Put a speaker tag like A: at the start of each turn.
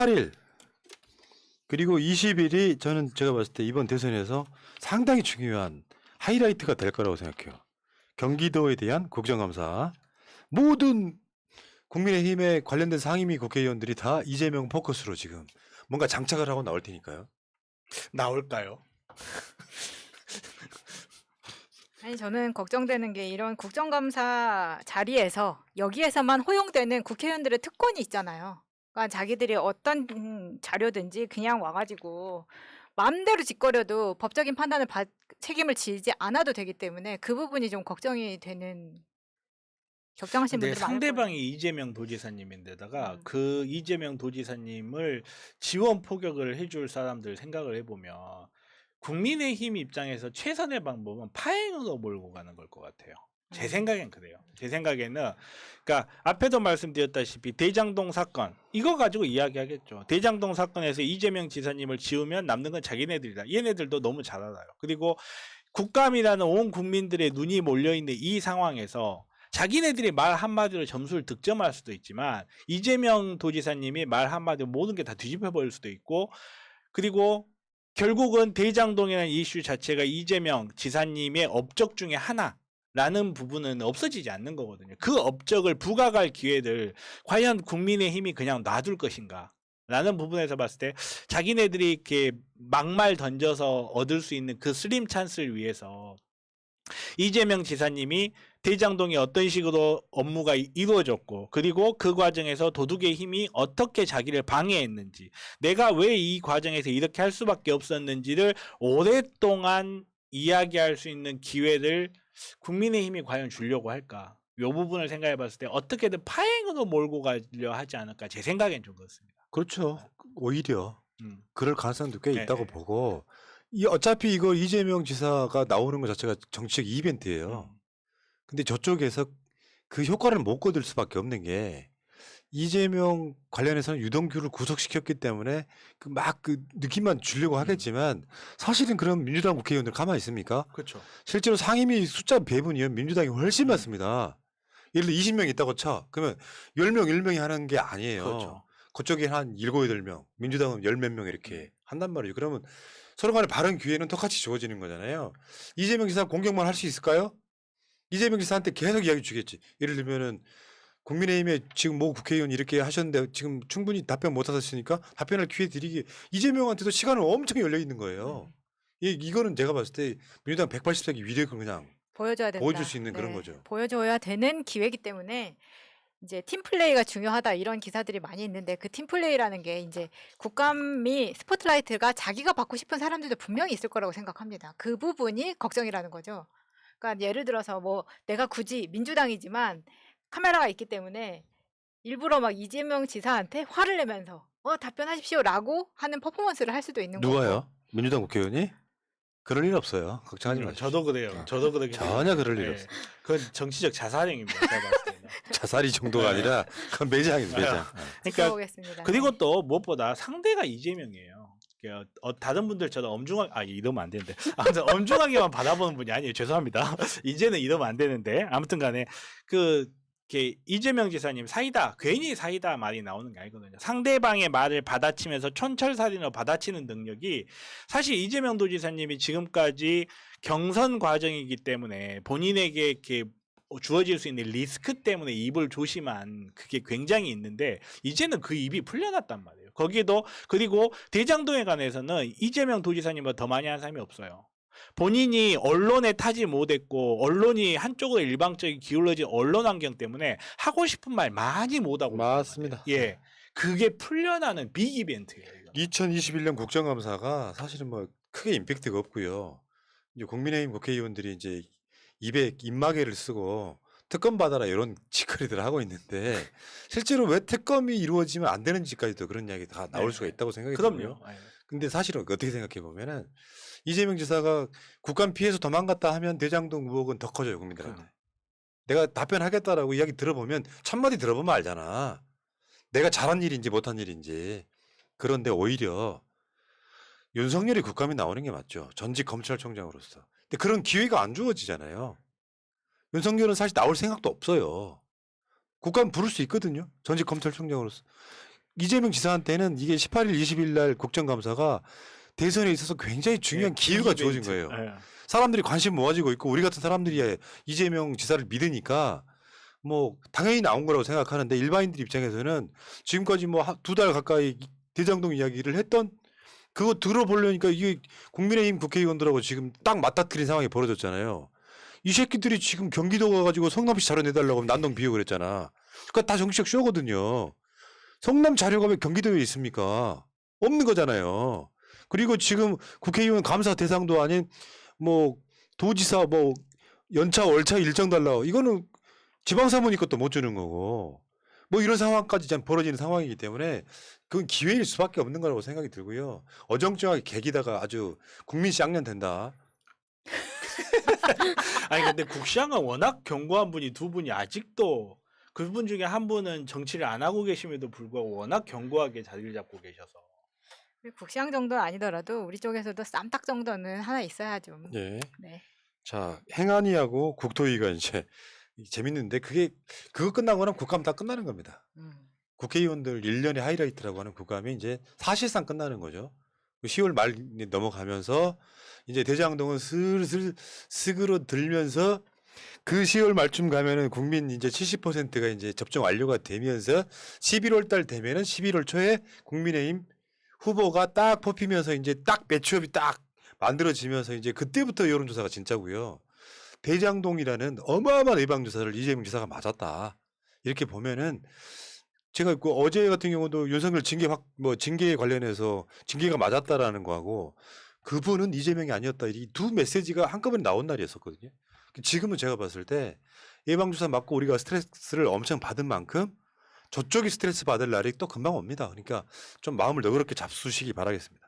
A: 8일 그리고 20일이 저는 제가 봤을 때 이번 대선에서 상당히 중요한 하이라이트가 될 거라고 생각해요. 경기도에 대한 국정감사. 모든 국민의힘에 관련된 상임위 국회의원들이 다 이재명 포커스로 지금 뭔가 장착을 하고 나올 테니까요.
B: 나올까요?
C: 아니 저는 걱정되는 게 이런 국정감사 자리에서 여기에서만 허용되는 국회의원들의 특권이 있잖아요. 그러니까 자기들이 어떤 자료든지 그냥 와가지고 마음대로 짓거려도 법적인 판단을 책임을 지지 않아도 되기 때문에 그 부분이 좀 걱정이 되는 걱정하시는
B: 근데
C: 분들이 많을
B: 상대방이
C: 거예요.
B: 이재명 도지사님인데다가
C: 음.
B: 그 이재명 도지사님을 지원 포격을 해줄 사람들 생각을 해보면 국민의힘 입장에서 최선의 방법은 파행으로 몰고 가는 걸 것 같아요. 제 생각엔 그래요. 제 생각에는 그러니까 앞에도 말씀드렸다시피 대장동 사건 이거 가지고 이야기하겠죠. 대장동 사건에서 이재명 지사님을 지우면 남는 건 자기네들이다. 얘네들도 너무 잘 알아요. 그리고 국감이라는 온 국민들의 눈이 몰려있는 이 상황에서 자기네들이 말 한마디로 점수를 득점할 수도 있지만 이재명 도지사님이 말 한마디로 모든 게 다 뒤집혀 버릴 수도 있고, 그리고 결국은 대장동이라는 이슈 자체가 이재명 지사님의 업적 중에 하나라는 부분은 없어지지 않는 거거든요. 그 업적을 부각할 기회를 과연 국민의힘이 그냥 놔둘 것인가 라는 부분에서 봤을 때 자기네들이 이렇게 막말 던져서 얻을 수 있는 그 슬림 찬스를 위해서 이재명 지사님이 대장동이 어떤 식으로 업무가 이루어졌고, 그리고 그 과정에서 도둑의 힘이 어떻게 자기를 방해했는지, 내가 왜 이 과정에서 이렇게 할 수밖에 없었는지를 오랫동안 이야기할 수 있는 기회를 국민의힘이 과연 주려고 할까? 이 부분을 생각해 봤을 때 어떻게든 파행으로 몰고 가려 하지 않을까, 제 생각엔 좀 그렇습니다.
A: 그렇죠. 오히려 그럴 가능성도 꽤
B: 네,
A: 있다고
B: 네.
A: 보고 어차피 이거 이재명 지사가 나오는 것 자체가 정치적 이벤트예요. 근데 저쪽에서 그 효과를 못 거둘 수밖에 없는 게 이재명 관련해서는 유동규를 구속시켰기 때문에 그 느낌만 주려고 하겠지만 사실은 그런 민주당 국회의원들 가만히 있습니까?
B: 그렇죠.
A: 실제로 상임위 숫자 배분이요. 민주당이 훨씬 많습니다. 예를 들어 20명 있다고 쳐. 그러면 10명, 10명이 하는 게 아니에요.
B: 그렇죠.
A: 그쪽에 한 7, 8명, 민주당은 10몇 명 이렇게 한단 말이에요. 그러면 서로 간에 발언 기회는 똑같이 주어지는 거잖아요. 이재명 지사 공격만 할 수 있을까요? 이재명 지사한테 계속 이야기 주겠지. 예를 들면은 국민의힘에 지금 모 국회의원 이렇게 하셨는데 지금 충분히 답변 못 하셨으니까 답변할 기회 드리기. 이재명한테도 시간은 엄청 열려 있는 거예요. 이거는 제가 봤을 때 민주당 180석이 위력을 그냥
C: 보여줘야 된다.
A: 보여줄 수 있는 그런 거죠.
C: 보여줘야 되는 기회이기 때문에 이제 팀플레이가 중요하다 이런 기사들이 많이 있는데 그 팀플레이라는 게 이제 국감이 스포트라이트가 자기가 받고 싶은 사람들도 분명히 있을 거라고 생각합니다. 그 부분이 걱정이라는 거죠. 그러니까 예를 들어서 뭐 내가 굳이 민주당이지만 카메라가 있기 때문에 일부러 막 이재명 지사한테 화를 내면서 답변하십시오라고 하는 퍼포먼스를 할 수도 있는 거고.
A: 누가요? 민주당 국회의원이? 그럴 일 없어요. 걱정하지 마십시오.
B: 저도 그래요. 저도 그렇게
A: 전혀 그럴 일
B: 네.
A: 없어요.
B: 그건 정치적 자살행위입니다. 제가 봤을 때는.
A: 자살이 정도가 아니라 그건 매장입니다. 매장.
B: 그러니까
C: 지켜보겠습니다.
B: 그리고 또 무엇보다 상대가 이재명이에요. 다른 분들처럼 이러면 안 되는데 아무튼 엄중하게만 바라보는 분이 아니에요. 죄송합니다. 이제는 이러면 안 되는데 아무튼간에 이재명 지사님 사이다, 괜히 사이다 말이 나오는 게 아니거든요. 상대방의 말을 받아치면서 촌철살인으로 받아치는 능력이, 사실 이재명 도지사님이 지금까지 경선 과정이기 때문에 본인에게 이렇게 주어질 수 있는 리스크 때문에 입을 조심한 그게 굉장히 있는데 이제는 그 입이 풀려났단 말이에요. 그리고 대장동에 관해서는 이재명 도지사님보다 더 많이 한 사람이 없어요. 본인이 언론에 타지 못했고 언론이 한쪽으로 일방적인 기울어진 언론 환경 때문에 하고 싶은 말 많이 못하고
A: 맞습니다.
B: 예, 그게 풀려나는 빅 이벤트예요.
A: 2021년 국정감사가 사실은 뭐 크게 임팩트가 없고요. 이제 국민의힘 국회의원들이 이제 입에 입마개를 쓰고 특검 받아라 이런 짓거리들을 하고 있는데 실제로 왜 특검이 이루어지면 안 되는지까지도 그런 이야기 다 나올 수가 있다고 생각이 들고요.
B: 그럼요.
A: 근데 사실은 어떻게 생각해 보면은 이재명 지사가 국감 피해서 도망갔다 하면 대장동 의혹은 더 커져요, 국민들한테. 내가 답변하겠다라고 이야기 들어보면 첫마디 들어보면 알잖아. 내가 잘한 일인지 못한 일인지. 그런데 오히려 윤석열이 국감에 나오는 게 맞죠. 전직 검찰총장으로서. 근데 그런 기회가 안 주어지잖아요. 윤석열은 사실 나올 생각도 없어요. 국감 부를 수 있거든요. 전직 검찰총장으로서. 이재명 지사한테는 이게 18일, 20일 날 국정감사가 대선에 있어서 굉장히 중요한 기회가 주어진 거예요.
B: 예.
A: 사람들이 관심 모아지고 있고 우리 같은 사람들이 이재명 지사를 믿으니까 뭐 당연히 나온 거라고 생각하는데 일반인들 입장에서는 지금까지 뭐 2달 가까이 대장동 이야기를 했던 그거 들어보려니까 이게 국민의힘 국회의원들하고 지금 딱 맞닥뜨린 상황이 벌어졌잖아요. 이 새끼들이 지금 경기도 가가지고 성남시 자료 내달라고 하면 난동 비우고 그랬잖아. 그러니까 다 정치적 쇼거든요. 성남 자료가 왜 경기도에 있습니까? 없는 거잖아요. 그리고 지금 국회의원 감사 대상도 아닌 뭐 도지사 뭐 연차 월차 일정 달라고 이거는 지방사무니 것도 못 주는 거고 뭐 이런 상황까지 참 벌어지는 상황이기 때문에 그건 기회일 수밖에 없는 거라고 생각이 들고요. 어정쩡하게 개기다가 아주 국민 쌍년 된다.
B: 아니 근데 국시장은 워낙 견고한 분이 두 분이 아직도 그분 중에 한 분은 정치를 안 하고 계심에도 불구하고 워낙 견고하게 자리를 잡고 계셔서
C: 국시장 정도는 아니더라도 우리 쪽에서도 쌈딱 정도는 하나 있어야죠.
A: 예.
C: 네.
A: 자, 행안위하고 국토위가 이제 재밌는데 그거 끝나고 나면 국감 다 끝나는 겁니다. 국회의원들 1년의 하이라이트라고 하는 국감이 이제 사실상 끝나는 거죠. 10월 말 넘어가면서 이제 대장동은 슬슬 스그러들면서 그 10월 말쯤 가면은 국민 이제 70%가 이제 접종 완료가 되면서 11월 달 되면은 11월 초에 국민의힘 후보가 딱 뽑히면서 이제 딱 매치업이 딱 만들어지면서 이제 그때부터 여론조사가 진짜고요. 대장동이라는 어마어마한 예방주사를 이재명 지사가 맞았다. 이렇게 보면은 제가 그 어제 같은 경우도 윤석열 징계에 관련해서 징계가 맞았다라는 거하고 그분은 이재명이 아니었다. 이 두 메시지가 한꺼번에 나온 날이었었거든요. 지금은 제가 봤을 때 예방주사 맞고 우리가 스트레스를 엄청 받은 만큼 저쪽이 스트레스 받을 날이 또 금방 옵니다. 그러니까 좀 마음을 너그럽게 잡수시기 바라겠습니다.